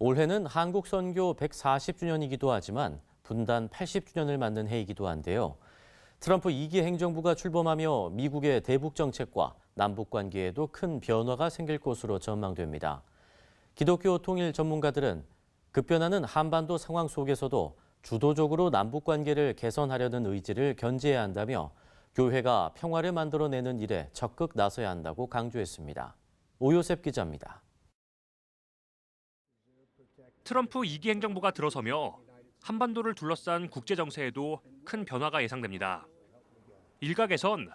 올해는 한국 선교 140주년이기도 하지만 분단 80주년을 맞는 해이기도 한데요. 트럼프 2기 행정부가 출범하며 미국의 대북 정책과 남북 관계에도 큰 변화가 생길 것으로 전망됩니다. 기독교 통일 전문가들은 급변하는 한반도 상황 속에서도 주도적으로 남북 관계를 개선하려는 의지를 견지해야 한다며 교회가 평화를 만들어내는 일에 적극 나서야 한다고 강조했습니다. 오요셉 기자입니다. 트럼프 2기 행정부가 들어서며 한반도를 둘러싼 국제 정세에도 큰 변화가 예상됩니다. 일각에선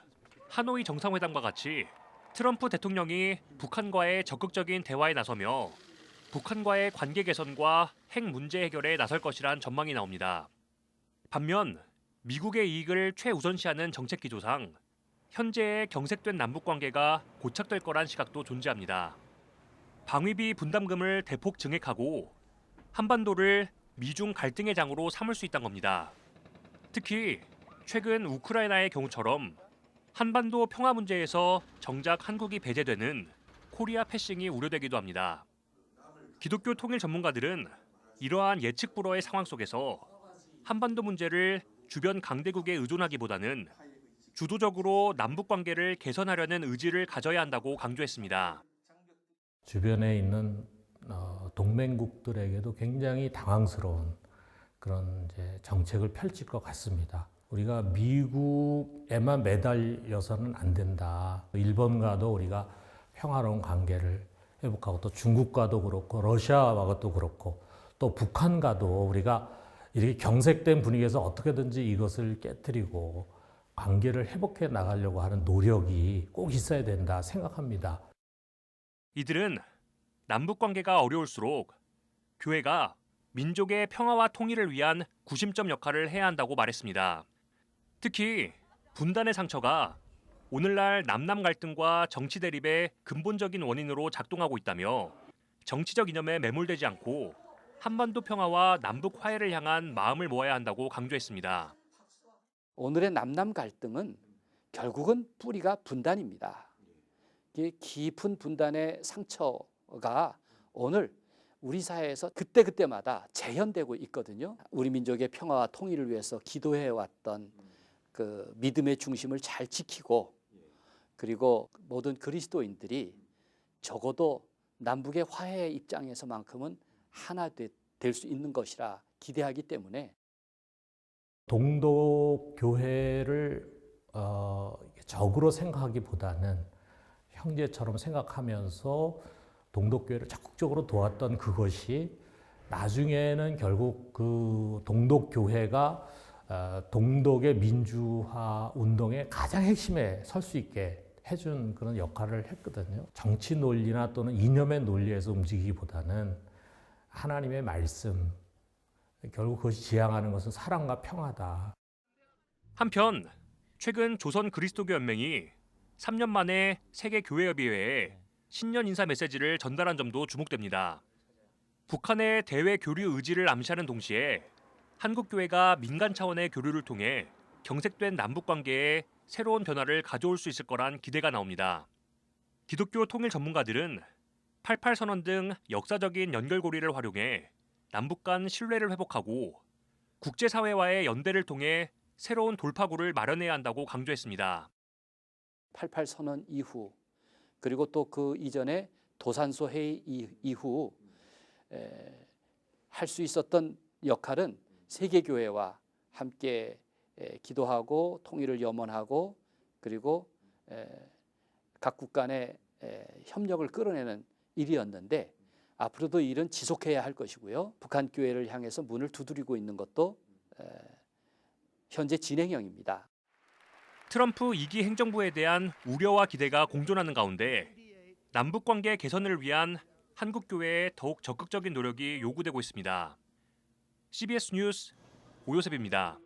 하노이 정상회담과 같이 트럼프 대통령이 북한과의 적극적인 대화에 나서며 북한과의 관계 개선과 핵 문제 해결에 나설 것이란 전망이 나옵니다. 반면 미국의 이익을 최우선시하는 정책 기조상 현재의 경색된 남북 관계가 고착될 거란 시각도 존재합니다. 방위비 분담금을 대폭 증액하고 한반도를 미중 갈등의 장으로 삼을 수 있다는 겁니다. 특히 최근 우크라이나의 경우처럼 한반도 평화 문제에서 정작 한국이 배제되는 코리아 패싱이 우려되기도 합니다. 기독교 통일 전문가들은 이러한 예측 불허의 상황 속에서 한반도 문제를 주변 강대국에 의존하기보다는 주도적으로 남북 관계를 개선하려는 의지를 가져야 한다고 강조했습니다. 주변에 있는 동맹국들에게도 굉장히 당황스러운 그런 이제 정책을 펼칠 것 같습니다. 우리가 미국에만 매달려서는 안 된다. 일본과도 우리가 평화로운 관계를 회복하고 또 중국과도 그렇고 러시아와도 그렇고 또 북한과도 우리가 이렇게 경색된 분위기에서 어떻게든지 이것을 깨트리고 관계를 회복해 나가려고 하는 노력이 꼭 있어야 된다 생각합니다. 이들은 남북 관계가 어려울수록 교회가 민족의 평화와 통일을 위한 구심점 역할을 해야 한다고 말했습니다. 특히 분단의 상처가 오늘날 남남 갈등과 정치 대립의 근본적인 원인으로 작동하고 있다며 정치적 이념에 매몰되지 않고 한반도 평화와 남북 화해를 향한 마음을 모아야 한다고 강조했습니다. 오늘의 남남 갈등은 결국은 뿌리가 분단입니다. 깊은 분단의 상처가 오늘 우리 사회에서 그때그때마다 재현되고 있거든요. 우리 민족의 평화와 통일을 위해서 기도해왔던 그 믿음의 중심을 잘 지키고 그리고 모든 그리스도인들이 적어도 남북의 화해의 입장에서만큼은 하나 될 수 있는 것이라 기대하기 때문에 동독 교회를 적으로 생각하기보다는 형제처럼 생각하면서 동독 교회를 적극적으로 도왔던 그것이 나중에는 결국 그 동독 교회가 동독의 민주화 운동의 가장 핵심에 설 수 있게 해준 그런 역할을 했거든요. 정치 논리나 또는 이념의 논리에서 움직이기보다는 하나님의 말씀, 결국 그것이 지향하는 것은 사랑과 평화다. 한편 최근 조선 그리스도교 연맹이 3년 만에 세계교회협의회에 신년 인사 메시지를 전달한 점도 주목됩니다. 북한의 대외 교류 의지를 암시하는 동시에 한국 교회가 민간 차원의 교류를 통해 경색된 남북 관계에 새로운 변화를 가져올 수 있을 거란 기대가 나옵니다. 기독교 통일 전문가들은 88 선언 등 역사적인 연결고리를 활용해 남북 간 신뢰를 회복하고 국제사회와의 연대를 통해 새로운 돌파구를 마련해야 한다고 강조했습니다. 88 선언 이후 그리고 또 그 이전에 도산소 회의 이후 할 수 있었던 역할은 세계교회와 함께 기도하고 통일을 염원하고 그리고 각국 간의 협력을 끌어내는 일이었는데 앞으로도 이 일은 지속해야 할 것이고요. 북한 교회를 향해서 문을 두드리고 있는 것도 현재 진행형입니다. 트럼프 2기 행정부에 대한 우려와 기대가 공존하는 가운데 남북 관계 개선을 위한 한국 교회의 더욱 적극적인 노력이 요구되고 있습니다. CBS 뉴스 오요셉입니다.